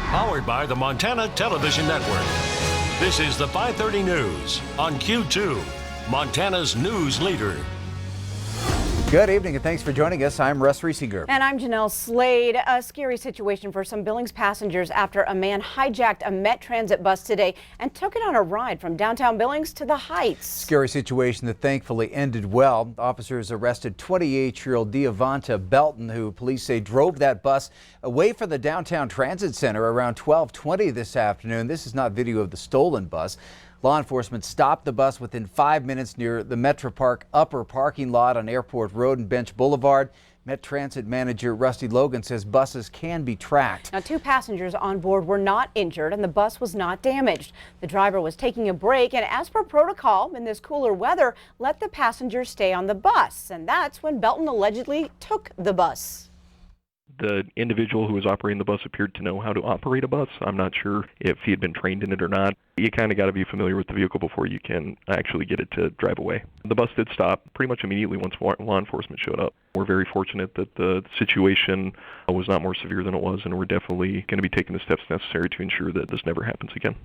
Powered by the Montana Television Network. This is the 5:30 News on Q2, Montana's news leader. Good evening and thanks for joining us. I'm Russ Riesinger. And I'm Jeanelle Slade. A scary situation for some Billings passengers after a man hijacked a Met Transit bus today and took it on a ride from downtown Billings to the Heights. Scary situation that thankfully ended well. Officers arrested 28-year-old Diavonta Belton, who police say drove that bus away from the downtown transit center around 12:20 this afternoon. This is not video of the stolen bus. Law enforcement stopped the bus within 5 minutes near the Metro Park upper parking lot on Airport Road and Bench Boulevard. Met Transit manager Rusty Logan says buses can be tracked. Now, 2 passengers on board were not injured and the bus was not damaged. The driver was taking a break and, as per protocol in this cooler weather, let the passengers stay on the bus. And that's when Belton allegedly took the bus. The individual who was operating the bus appeared to know how to operate a bus. I'm not sure if he had been trained in it or not. You kind of got to be familiar with the vehicle before you can actually get it to drive away. The bus did stop pretty much immediately once law enforcement showed up. We're very fortunate that the situation was not more severe than it was, and we're definitely going to be taking the steps necessary to ensure that this never happens again.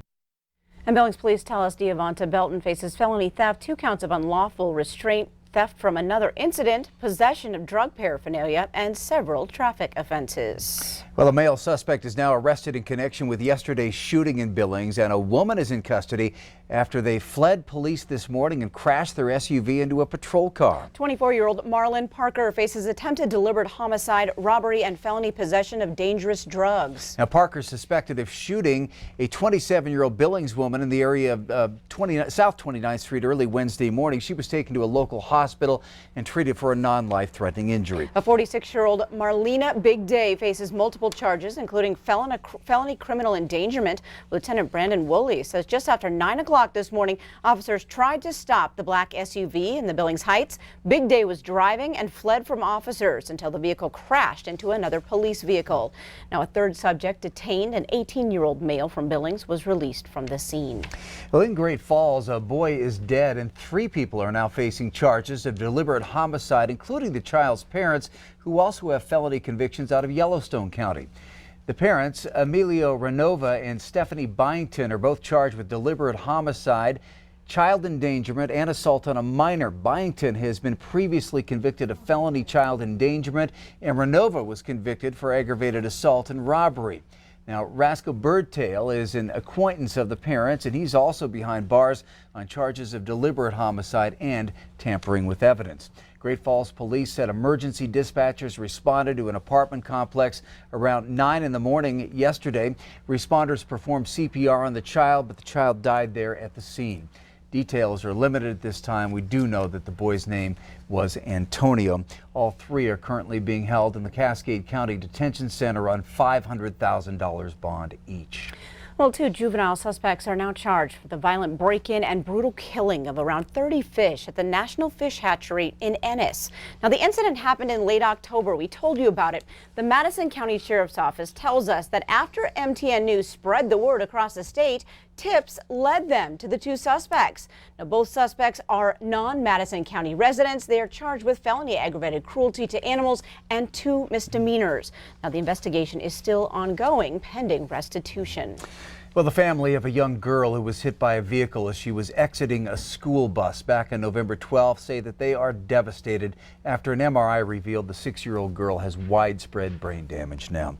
And Billings police tell us Diavonta Belton faces felony theft, 2 counts of unlawful restraint, theft from another incident, possession of drug paraphernalia, and several traffic offenses. Well, a male suspect is now arrested in connection with yesterday's shooting in Billings, and a woman is in custody after they fled police this morning and crashed their SUV into a patrol car. 24-year-old Marlon Parker faces attempted deliberate homicide, robbery, and felony possession of dangerous drugs. Now, Parker is suspected of shooting a 27-year-old Billings woman in the area of South 29th Street early Wednesday morning. She was taken to a local hospital and treated for a non-life-threatening injury. A 46-year-old Marlena Big Day faces multiple charges, including felony criminal endangerment. Lieutenant Brandon Woolley says just after 9 o'clock this morning, officers tried to stop the black SUV in the Billings Heights. Big Day was driving and fled from officers until the vehicle crashed into another police vehicle. Now, a third subject detained, an 18-year-old male from Billings, was released from the scene. Well, in Great Falls, a boy is dead and 3 people are now facing charges of deliberate homicide, including the child's parents, who also have felony convictions out of Yellowstone County. The parents, Emilio Renova and Stephanie Byington, are both charged with deliberate homicide, child endangerment, and assault on a minor. Byington has been previously convicted of felony child endangerment, and Renova was convicted for aggravated assault and robbery. Now, Rascal Birdtail is an acquaintance of the parents, and he's also behind bars on charges of deliberate homicide and tampering with evidence. Great Falls police said emergency dispatchers responded to an apartment complex around 9 in the morning yesterday. Responders performed CPR on the child, but the child died there at the scene. Details are limited at this time. We do know that the boy's name was Antonio. All 3 are currently being held in the Cascade County Detention Center on $500,000 bond each. Well, 2 juvenile suspects are now charged with the violent break-in and brutal killing of around 30 fish at the National Fish Hatchery in Ennis. Now, the incident happened in late October. We told you about it. The Madison County Sheriff's Office tells us that after MTN News spread the word across the state, tips led them to the 2 suspects. Now, both suspects are non-Madison County residents. They are charged with felony aggravated cruelty to animals and 2 misdemeanors. Now, the investigation is still ongoing, pending restitution. Well, the family of a young girl who was hit by a vehicle as she was exiting a school bus back on November 12th say that they are devastated after an MRI revealed the 6-year-old girl has widespread brain damage now.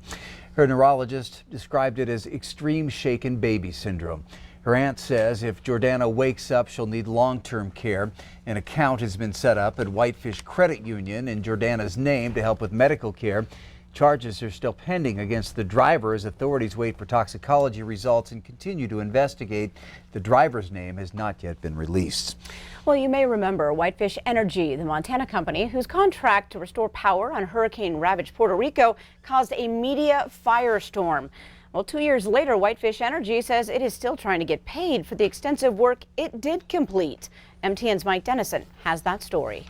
Her neurologist described it as extreme shaken baby syndrome. Her aunt says if Jordana wakes up, she'll need long-term care. An account has been set up at Whitefish Credit Union in Jordana's name to help with medical care. Charges are still pending against the driver as authorities wait for toxicology results and continue to investigate. The driver's name has not yet been released. Well, you may remember Whitefish Energy, the Montana company whose contract to restore power on hurricane-ravaged Puerto Rico caused a media firestorm. Well, 2 years later, Whitefish Energy says it is still trying to get paid for the extensive work it did complete. MTN's Mike Dennison has that story.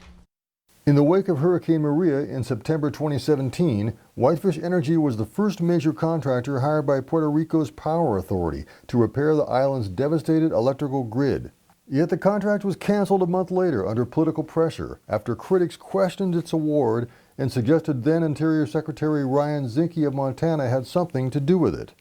In the wake of Hurricane Maria in September 2017, Whitefish Energy was the first major contractor hired by Puerto Rico's Power Authority to repair the island's devastated electrical grid. Yet the contract was canceled a month later under political pressure after critics questioned its award and suggested then Interior Secretary Ryan Zinke of Montana had something to do with it.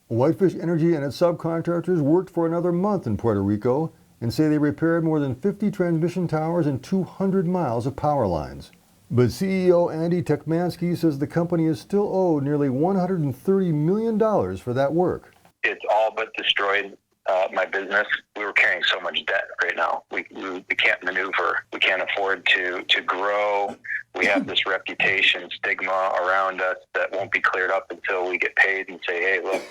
Whitefish Energy and its subcontractors worked for another month in Puerto Rico and say they repaired more than 50 transmission towers and 200 miles of power lines. But CEO Andy Tekmansky says the company is still owed nearly $130 million for that work. It's all but destroyed my business. We were carrying so much debt right now. We can't maneuver. We can't afford to grow. We have this reputation, stigma around us that won't be cleared up until we get paid and say, hey, look,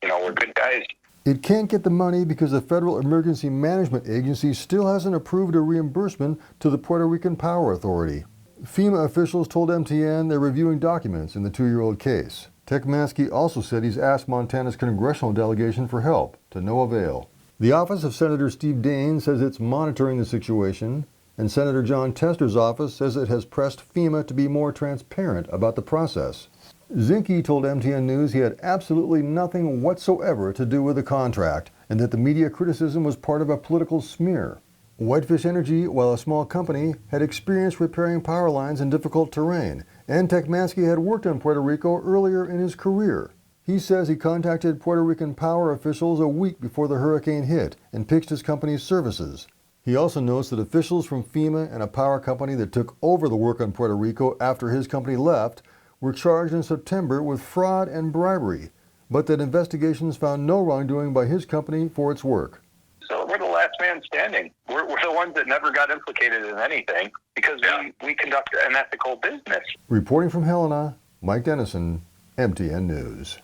we're good guys. It can't get the money because the Federal Emergency Management Agency still hasn't approved a reimbursement to the Puerto Rican Power Authority. FEMA officials told MTN they're reviewing documents in the 2-year-old case. Tekmansky also said he's asked Montana's congressional delegation for help, to no avail. The office of Senator Steve Daines says it's monitoring the situation, and Senator John Tester's office says it has pressed FEMA to be more transparent about the process. Zinke told MTN News he had absolutely nothing whatsoever to do with the contract, and that the media criticism was part of a political smear. Whitefish Energy, while a small company, had experience repairing power lines in difficult terrain, and Tekmansky had worked in Puerto Rico earlier in his career. He says he contacted Puerto Rican power officials a week before the hurricane hit and pitched his company's services. He also notes that officials from FEMA and a power company that took over the work on Puerto Rico after his company left were charged in September with fraud and bribery, but that investigations found no wrongdoing by his company for its work. So we're the last man standing. We're the ones that never got implicated in anything because we conduct an ethical business. Reporting from Helena, Mike Dennison, MTN News.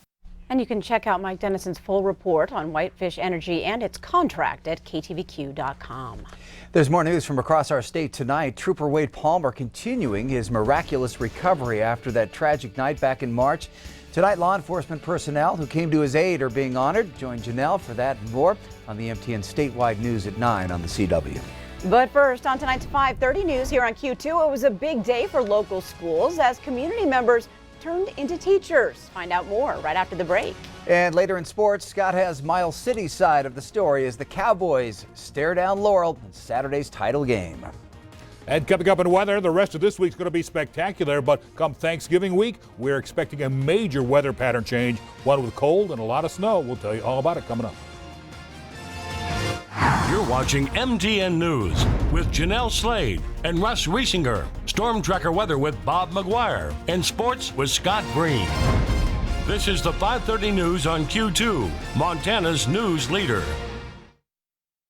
And you can check out Mike Dennison's full report on Whitefish Energy and its contract at KTVQ.com. There's more news from across our state tonight. Trooper Wade Palmer continuing his miraculous recovery after that tragic night back in March. Tonight, law enforcement personnel who came to his aid are being honored. Join Jeanelle for that and more on the MTN Statewide News at 9 on the CW. But first, on tonight's 5:30 news here on Q2, it was a big day for local schools as community members turned into teachers. Find out more right after the break. And later in sports, Scott has Miles City's side of the story as the Cowboys stare down Laurel in Saturday's title game. And coming up in weather, the rest of this week's going to be spectacular, but come Thanksgiving week, we're expecting a major weather pattern change, one with cold and a lot of snow. We'll tell you all about it coming up. You're watching MTN News with Jeanelle Slade and Russ Riesinger. Storm Tracker weather with Bob McGuire. And sports with Scott Green. This is the 5:30 news on Q2, Montana's news leader.